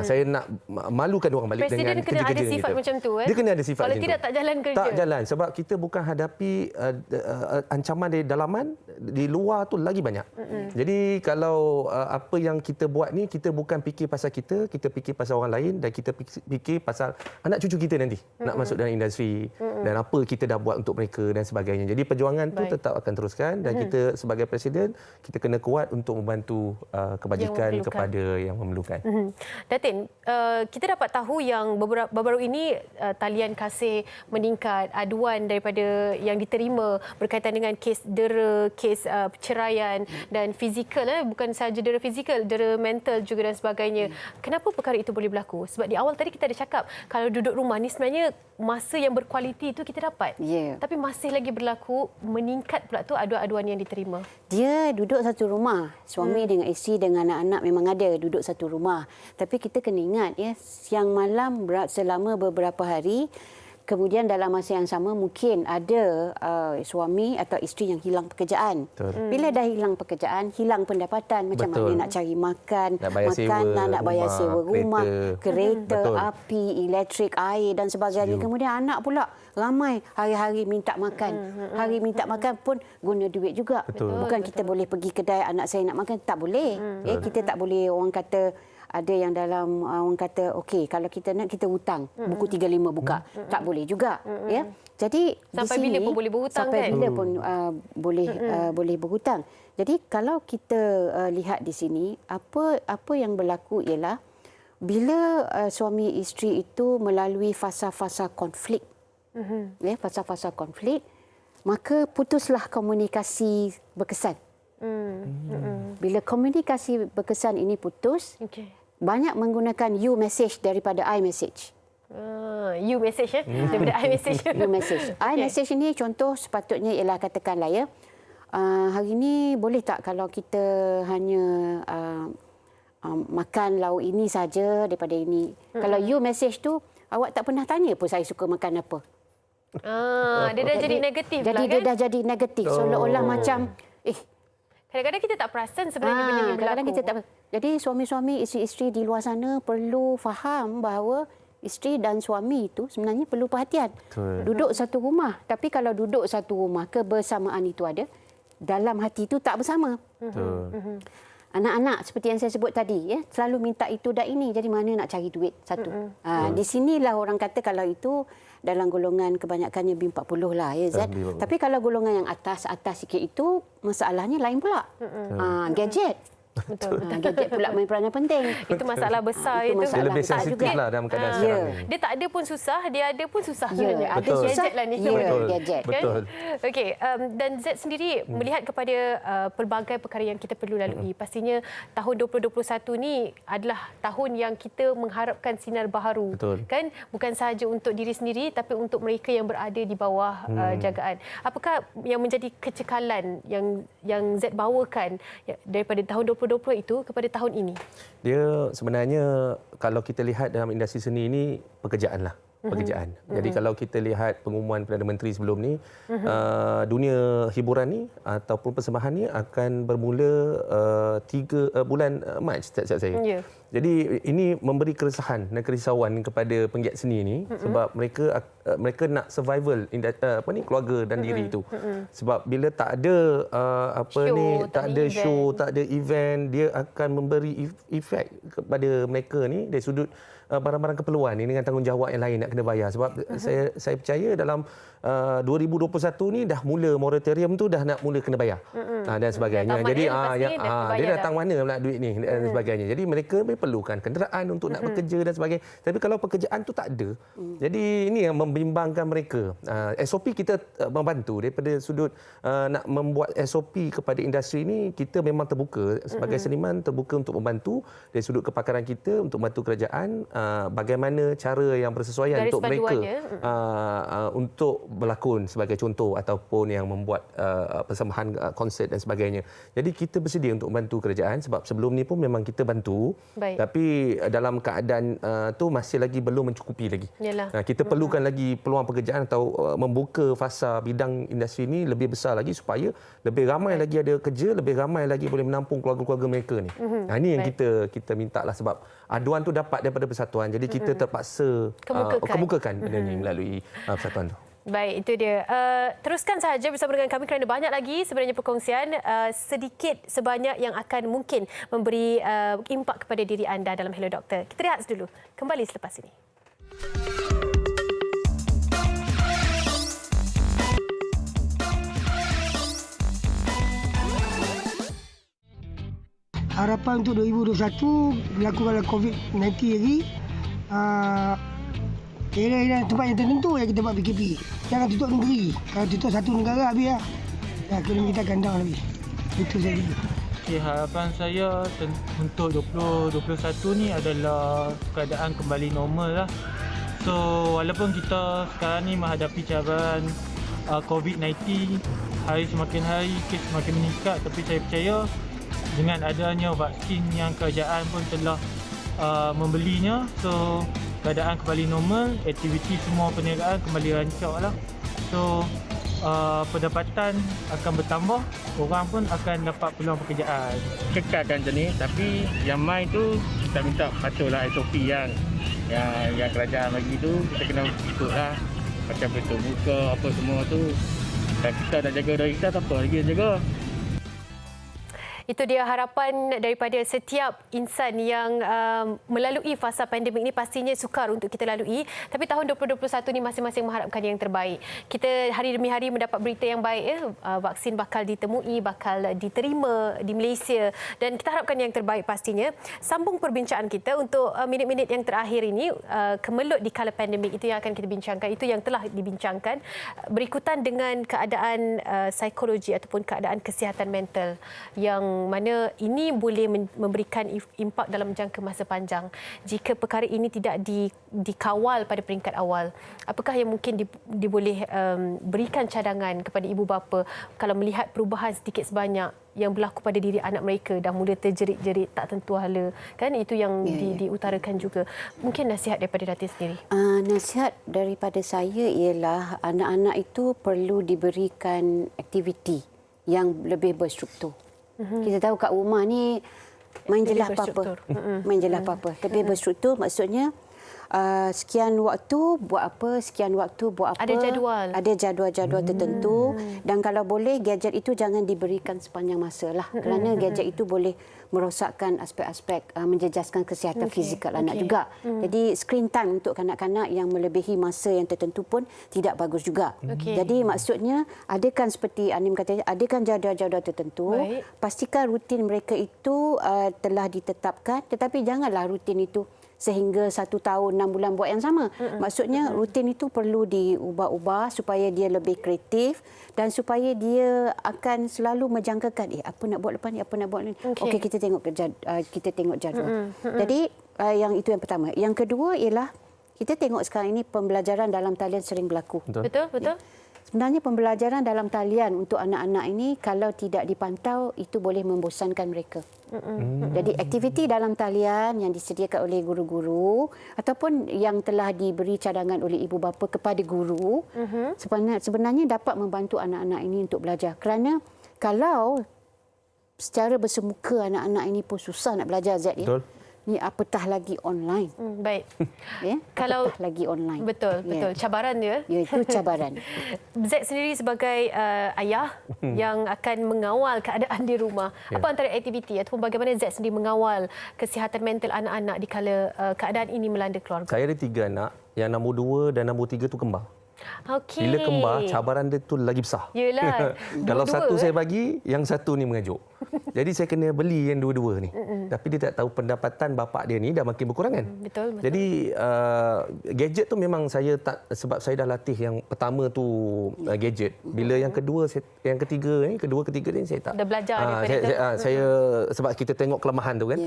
Saya nak malukan orang balik Presiden dengan kena ada kerja-kerja sifat kita. macam tu. Dia kena ada sifat Kalau macam tidak, tu. tak jalan kerja. Tak jalan sebab kita bukan hadapi ancaman dari dalaman, di luar tu lagi banyak. Jadi kalau apa yang kita buat ni, kita bukan fikir pasal kita fikir pasal orang lain dan kita fikir pasal anak cucu kita nanti nak masuk dalam industri dan apa kita dah buat untuk mereka dan sebagainya. Jadi perjuangan tu tetap akan teruskan dan kita sebagai presiden, kita kena kuat untuk membantu kebajikan kepada yang memerlukan. Datin, kita dapat tahu yang baru-baru ini talian kasih meningkat, aduan daripada yang diterima berkaitan dengan kes dera, kes perceraian dan fizikal, bukan sahaja dera fizikal, dera mental juga dan sebagainya. Kenapa perkara itu boleh berlaku? Sebab di awal tadi kita ada cakap kalau duduk rumah ni sebenarnya masa yang berkualiti itu kita dapat. Tapi masih lagi berlaku meningkat pula tu aduan-aduan yang diterima. Dia duduk satu rumah, suami dengan isteri dengan anak-anak memang ada duduk satu rumah. Tapi kita kena ingat ya, siang malam selama beberapa hari, kemudian dalam masa yang sama mungkin ada suami atau isteri yang hilang pekerjaan. Bila dah hilang pekerjaan, hilang pendapatan, macam mana nak cari makan, nak bayar makanan, nak bayar sewa rumah, kereta, Betul. api, elektrik, air dan sebagainya. Kemudian anak pula ramai hari-hari minta makan. Hari minta makan pun guna duit juga. Bukan kita boleh pergi kedai, anak saya nak makan, tak boleh. Kita tak boleh, orang kata ada yang dalam orang kata okey kalau kita nak kita hutang buku 35 buka tak boleh juga ya. Jadi sampai di sini, bila pun boleh berhutang sampai kan? bila pun boleh berhutang. Jadi kalau kita lihat di sini apa yang berlaku ialah bila suami isteri itu melalui fasa-fasa konflik. Ya, fasa-fasa konflik, maka putuslah komunikasi berkesan. Bila komunikasi berkesan ini putus, banyak menggunakan you message daripada I message. You message daripada I message. You message. I message ini contoh sepatutnya ialah katakanlah ya, hari ini boleh tak kalau kita hanya makan lauk ini saja daripada ini. Kalau you message tu, awak tak pernah tanya pun saya suka makan apa. Dia dah jadi negatif jadi lah kan? dia dah jadi negatif. Seolah-olah macam kadang-kadang kita tak perasan sebenarnya benda ni berlaku. Kadang-kadang kita tak. Jadi suami-suami, isteri-isteri di luar sana perlu faham bahawa isteri dan suami itu sebenarnya perlu perhatian. Duduk satu rumah. Tapi kalau duduk satu rumah, kebersamaan itu ada, dalam hati itu tak bersama. Anak-anak seperti yang saya sebut tadi, ya, selalu minta itu dan ini. Jadi mana nak cari duit? Satu. Di sinilah orang kata kalau itu dalam golongan kebanyakannya B40 lah, ya Zat. Tapi kalau golongan yang atas sikit itu, masalahnya lain pula. Gadget. Betul. Gadget pula main peranan penting. Itu masalah besar itu. Dia lebih sensitif lah dalam keadaan sekarang ni. Dia tak ada pun susah, dia ada pun susah. Ada susah gadget lah ni. Betul. Gadget. Betul. Okey, dan Z sendiri melihat kepada pelbagai perkara yang kita perlu lalui. Pastinya tahun 2021 ni adalah tahun yang kita mengharapkan sinar baharu. Betul. Kan? Bukan sahaja untuk diri sendiri tapi untuk mereka yang berada di bawah jagaan. Apakah yang menjadi kecekalan yang Z bawakan daripada tahun 2020 itu kepada tahun ini? Dia sebenarnya kalau kita lihat dalam industri seni ini pekerjaan lah. Pekerjaan. Jadi kalau kita lihat pengumuman Perdana Menteri sebelum ni, dunia hiburan ni ataupun persembahan ni akan bermula 3 bulan Mac setiap saya. Jadi ini memberi keresahan dan kerisauan kepada penggiat seni ni sebab mereka nak survival keluarga dan diri itu. Sebab bila tak ada show, tak ada event, dia akan memberi efek kepada mereka ni dari sudut barang-barang keperluan ni dengan tanggungjawab yang lain nak kena bayar. Sebab saya percaya dalam 2021 ni dah mula moratorium tu dah nak mula kena bayar dan sebagainya. Jadi dia datang mana pula duit ni dan sebagainya. Jadi mereka perlukan kenderaan untuk nak bekerja dan sebagainya. Tapi kalau pekerjaan tu tak ada, jadi ini yang membimbangkan mereka. SOP kita membantu daripada sudut nak membuat SOP kepada industri ini, kita memang terbuka sebagai seniman, terbuka untuk membantu dari sudut kepakaran kita untuk membantu kerajaan bagaimana cara yang bersesuaian Garis untuk mereka untuk berlakon sebagai contoh ataupun yang membuat persembahan konsert dan sebagainya. Jadi kita bersedia untuk membantu kerajaan sebab sebelum ni pun memang kita bantu. Baik. Tapi dalam keadaan tu masih lagi belum mencukupi lagi. Kita perlukan lagi peluang pekerjaan atau membuka fasa bidang industri ini lebih besar lagi supaya lebih ramai lagi ada kerja, lebih ramai lagi boleh menampung keluarga-keluarga mereka ni. Ini yang kita minta lah sebab aduan tu dapat daripada persatuan. Jadi kita terpaksa kemukakan benda ni melalui persatuan tu. Baik, itu dia. Teruskan sahaja bersama dengan kami kerana banyak lagi sebenarnya perkongsian sedikit sebanyak yang akan mungkin memberi impak kepada diri anda dalam Hello Doktor. Kita rehat dulu. Kembali selepas ini. Harapan untuk 2021 berlaku kalau COVID-19 lagi, area tempat yang tertentu yang kita buat PKP. Jangan tutup negeri. Kalau tutup satu negara habis lah. Ekonomi kita gandang lebih. Itu saja. Harapan saya untuk 2021 ni adalah keadaan kembali normal lah. So walaupun kita sekarang ni menghadapi cabaran COVID-19, hari semakin hari kes semakin meningkat, tapi saya percaya dengan adanya vaksin yang kerajaan pun telah membelinya, so keadaan kembali normal, aktiviti semua perniagaan kembali rancak lah. So pendapatan akan bertambah, orang pun akan dapat peluang pekerjaan. Kekalkan macam ni, tapi yang main tu kita minta patuhlah SOP yang kerajaan bagi tu kita kena ikutlah. Macam pintu buka apa semua tu. Dan kita dah jaga dari kita, tak apa lagi yang jaga. Itu dia harapan daripada setiap insan yang melalui fasa pandemik ini. Pastinya sukar untuk kita lalui. Tapi tahun 2021 ini masing-masing mengharapkan yang terbaik. Kita hari demi hari mendapat berita yang baik. Vaksin bakal ditemui, bakal diterima di Malaysia. Dan kita harapkan yang terbaik pastinya. Sambung perbincangan kita untuk minit-minit yang terakhir ini. Kemelut di kala pandemik itu yang akan kita bincangkan. Itu yang telah dibincangkan. Berikutan dengan keadaan psikologi ataupun keadaan kesihatan mental yang mana ini boleh memberikan impak dalam jangka masa panjang jika perkara ini tidak dikawal pada peringkat awal. Apakah yang mungkin diboleh berikan cadangan kepada ibu bapa kalau melihat perubahan sedikit sebanyak yang berlaku pada diri anak mereka, dah mula terjerit-jerit tak tentu hala, kan? Itu yang diutarakan juga. Mungkin nasihat daripada Datin sendiri. Nasihat daripada saya ialah anak-anak itu perlu diberikan aktiviti yang lebih berstruktur. Kita tahu kat rumah ni main jelah apa-apa. Main jelah apa-apa. Tapi berstruktur maksudnya sekian waktu buat apa, sekian waktu buat apa. Ada jadual. Ada jadual-jadual tertentu. Dan kalau boleh gadget itu jangan diberikan sepanjang masa lah. Kerana gadget itu boleh merosakkan aspek-aspek menjejaskan kesihatan fizikal anak juga. Jadi screen time untuk kanak-kanak yang melebihi masa yang tertentu pun tidak bagus juga. Jadi maksudnya adakan seperti Anim kata, adakan jadual-jadual tertentu. Pastikan rutin mereka itu telah ditetapkan, tetapi janganlah rutin itu sehingga 1 tahun 6 bulan buat yang sama. Maksudnya rutin itu perlu diubah-ubah supaya dia lebih kreatif dan supaya dia akan selalu menjangkakan apa nak buat lepas ni, apa nak buat ni. Okey, kita tengok jadual. Jadi yang itu yang pertama. Yang kedua ialah kita tengok sekarang ini pembelajaran dalam talian sering berlaku. Betul. Sebenarnya pembelajaran dalam talian untuk anak-anak ini kalau tidak dipantau itu boleh membosankan mereka. Jadi aktiviti dalam talian yang disediakan oleh guru-guru ataupun yang telah diberi cadangan oleh ibu bapa kepada guru sebenarnya dapat membantu anak-anak ini untuk belajar. Kerana kalau secara bersemuka anak-anak ini pun susah nak belajar Z ya. Ni apatah lagi online. Baik. Kalau lagi online. Betul. Cabaran dia. Ya, itu cabaran. Z sendiri sebagai ayah yang akan mengawal keadaan di rumah. Apa antara aktiviti ataupun bagaimana Z sendiri mengawal kesihatan mental anak-anak di kala keadaan ini melanda keluarga? Saya ada 3 anak. Yang nombor 2 dan nombor 3 tu kembar. Okey. Bila kembar, cabaran dia tu lagi besar. Yelah. Kalau Dua-dua, satu saya bagi, yang satu ni mengajuk. Jadi saya kena beli yang dua-dua ni. Tapi dia tak tahu pendapatan bapak dia ni dah makin berkurang kan. Betul. Jadi gadget tu memang saya tak, sebab saya dah latih yang pertama tu gadget. Bila yang kedua, yang ketiga ni saya tak. Dah belajar daripada Saya sebab kita tengok kelemahan tu kan.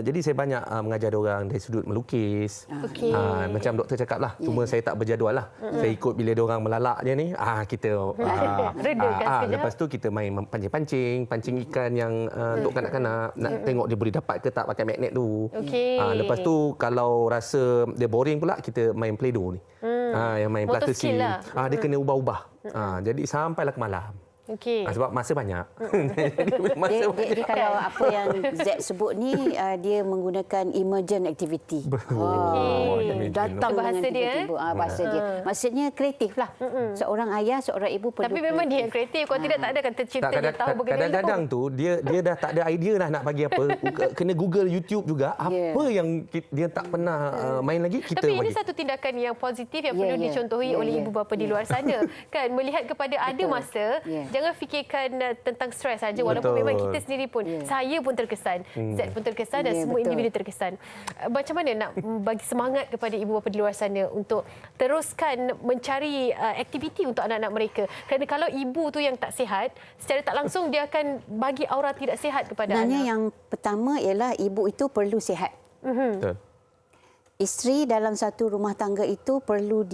Jadi saya banyak mengajar dia orang dari sudut melukis. Okey. Macam doktor cakap lah. Cuma saya tak berjadual lah. Saya ikut bila dia orang melalak je ni, kita Redakan sekejap. lepas tu kita main pancing ikan yang untuk kanak-kanak, nak tengok dia boleh dapat ke tak pakai magnet tu. Okey. Lepas tu kalau rasa dia boring pula, kita main play-doh ni. Yang main Motor plaster skill lah. Dia kena ubah-ubah. Jadi sampailah ke malam. Okey. Sebab masa banyak. Jadi masa Dia kalau apa yang Z sebut ni, dia menggunakan emergent activity. Datang Bahasa dengan dia, tiba-tiba. Bahasa dia. Maksudnya kreatif lah. Seorang ayah, seorang ibu perlu. Tapi memang dia yang kreatif. Kalau tidak, tak ada kan tercipta dia tahu bergaya. Kadang-kadang tu dia dah tak ada idea dah nak bagi apa. Kena Google, YouTube juga. Apa yang dia tak pernah main lagi, kita Tapi bagi. ini satu tindakan yang positif yang perlu dicontohi oleh ibu bapa di luar sana. Kan, melihat kepada ada masa, jangan fikirkan tentang stres saja. Walaupun memang kita sendiri pun, saya pun terkesan, Z pun terkesan dan semua individu terkesan. Macam mana nak bagi semangat kepada ibu bapa di luar sana untuk teruskan mencari aktiviti untuk anak-anak mereka? Kerana kalau ibu tu yang tak sihat, secara tak langsung dia akan bagi aura tidak sihat kepada Sebenarnya anak. yang pertama ialah ibu itu perlu sihat. Betul. Isteri dalam satu rumah tangga itu perlu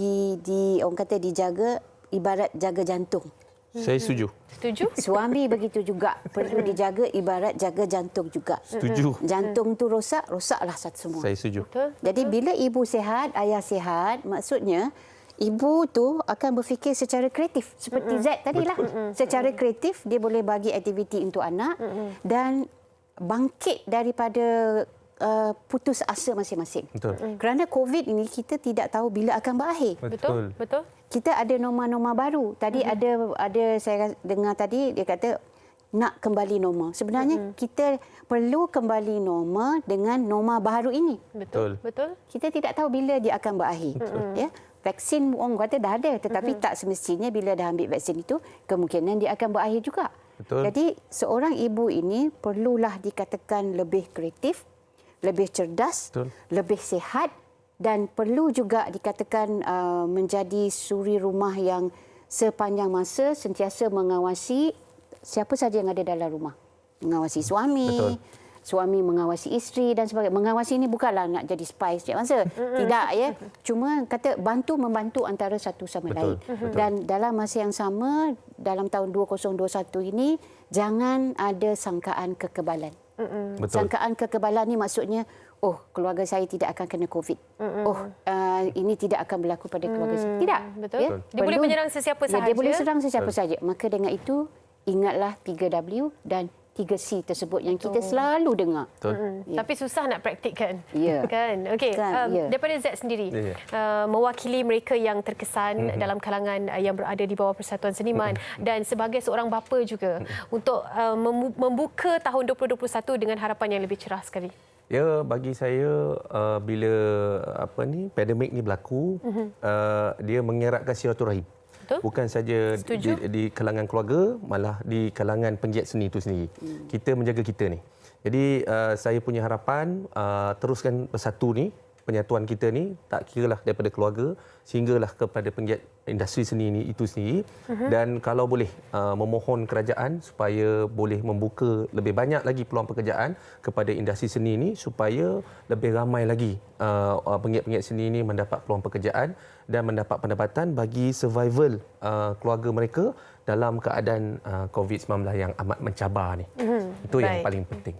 orang kata dijaga, ibarat jaga jantung. Saya setuju. Setuju? Suami begitu juga, perlu dijaga ibarat jaga jantung juga. Setuju. Jantung tu rosak, rosaklah satu semua. Saya setuju. Betul. Jadi bila ibu sihat, ayah sihat, maksudnya ibu tu akan berfikir secara kreatif. Seperti Z tadilah. Secara kreatif, dia boleh bagi aktiviti untuk anak dan bangkit daripada putus asa masing-masing. Betul. Kerana COVID ini, kita tidak tahu bila akan berakhir. Betul? Betul? Kita ada norma-norma baru. Tadi ada saya dengar tadi, dia kata nak kembali normal. Sebenarnya kita perlu kembali normal dengan norma baru ini. Betul. Betul? Kita tidak tahu bila dia akan berakhir. Ya, vaksin orang kata dah ada, tetapi tak semestinya bila dah ambil vaksin itu kemungkinan dia akan berakhir juga. Betul. Jadi seorang ibu ini perlulah dikatakan lebih kreatif, lebih cerdas, lebih sihat dan perlu juga dikatakan menjadi suri rumah yang sepanjang masa sentiasa mengawasi siapa saja yang ada dalam rumah. Mengawasi suami, suami mengawasi isteri dan sebagainya. Mengawasi ini bukanlah nak jadi spy setiap masa. Tidak ya. Cuma kata membantu antara satu sama lain. Dan dalam masa yang sama dalam tahun 2021 ini jangan ada sangkaan kekebalan. Sangkaan kekebalan ni maksudnya keluarga saya tidak akan kena COVID. Ini tidak akan berlaku pada keluarga saya. Tidak. Betul. Ya? Dia boleh menyerang sesiapa sahaja. Dia boleh serang sesiapa sahaja. Maka dengan itu, ingatlah 3W dan 3C tersebut yang kita selalu dengar. Tapi susah nak praktikkan. Ya. Kan? Okey. Daripada Z sendiri, mewakili mereka yang terkesan dalam kalangan yang berada di bawah Persatuan Seniman dan sebagai seorang bapa juga untuk membuka tahun 2021 dengan harapan yang lebih cerah sekali. Ya, bagi saya bila pandemik ni berlaku, dia mengeratkan silaturahim. Bukan saja di kalangan keluarga, malah di kalangan penggiat seni itu sendiri. Kita menjaga kita ni. Jadi saya punya harapan teruskan bersatu ni, penyatuan kita ni, tak kiralah daripada keluarga sehinggalah kepada penggiat industri seni ini itu sendiri. Dan kalau boleh memohon kerajaan supaya boleh membuka lebih banyak lagi peluang pekerjaan kepada industri seni ini supaya lebih ramai lagi penggiat-penggiat seni ini mendapat peluang pekerjaan dan mendapat pendapatan bagi survival keluarga mereka dalam keadaan COVID-19 yang amat mencabar ni. Itu yang paling penting.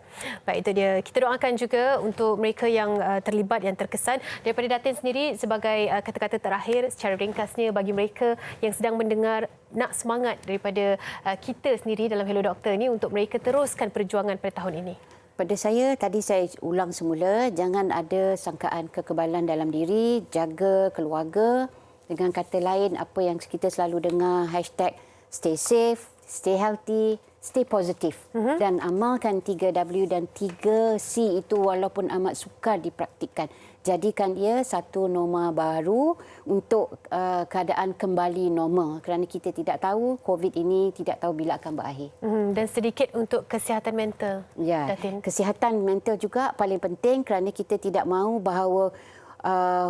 Baik, itu dia. Kita doakan juga untuk mereka yang terlibat, yang terkesan. Daripada Datin sendiri, sebagai kata-kata terakhir secara ringkasnya bagi mereka yang sedang mendengar, nak semangat daripada kita sendiri dalam Hello Doktor ni untuk mereka teruskan perjuangan pada tahun ini. Pada saya, tadi saya ulang semula, jangan ada sangkaan kekebalan dalam diri, jaga keluarga. Dengan kata lain, apa yang kita selalu dengar, hashtag stay safe, stay healthy, stay positive. Dan amalkan 3W dan 3C itu walaupun amat sukar dipraktikkan. jadikan ia satu norma baru untuk keadaan kembali normal, kerana kita tidak tahu COVID ini tidak tahu bila akan berakhir. Dan sedikit untuk kesihatan mental. Ya, Datin. kesihatan mental juga paling penting, kerana kita tidak mahu bahawa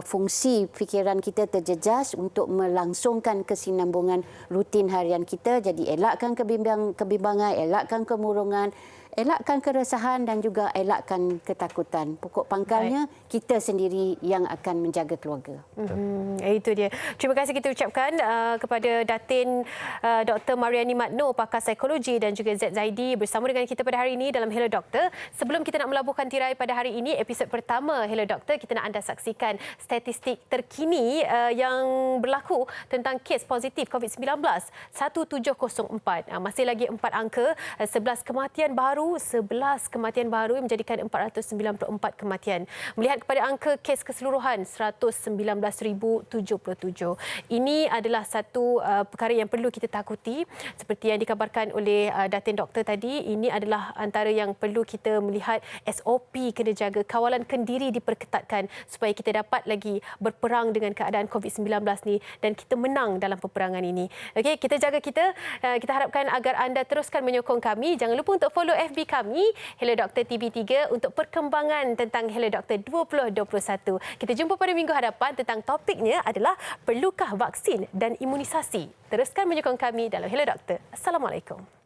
fungsi fikiran kita terjejas untuk melangsungkan kesinambungan rutin harian kita. Jadi elakkan kebimbangan, elakkan kemurungan, elakkan keresahan dan juga elakkan ketakutan. Pokok pangkalnya kita sendiri yang akan menjaga keluarga. Itu dia. Terima kasih kita ucapkan kepada Datin Dr. Mariani Matno, pakar psikologi, dan juga Zaid Zaidi bersama dengan kita pada hari ini dalam Hello Doktor. Sebelum kita nak melabuhkan tirai pada hari ini, episod pertama Hello Doktor, kita nak anda saksikan statistik terkini yang berlaku tentang kes positif COVID-19 1704. Masih lagi 4 angka, 11 kematian baru yang menjadikan 494 kematian. Melihat kepada angka kes keseluruhan 119,077. Ini adalah satu perkara yang perlu kita takuti. Seperti yang dikabarkan oleh Datin Doktor tadi, ini adalah antara yang perlu kita melihat SOP kena jaga, kawalan kendiri diperketatkan supaya kita dapat lagi berperang dengan keadaan COVID-19 ni dan kita menang dalam peperangan ini. Okey, kita jaga kita. Kita harapkan agar anda teruskan menyokong kami. Jangan lupa untuk follow FB kami, Hello Doktor TV3, untuk perkembangan tentang Hello Doktor 2021. Kita jumpa pada minggu hadapan. Tentang topiknya adalah perlukah vaksin dan imunisasi. Teruskan menyokong kami dalam Hello Doktor. Assalamualaikum.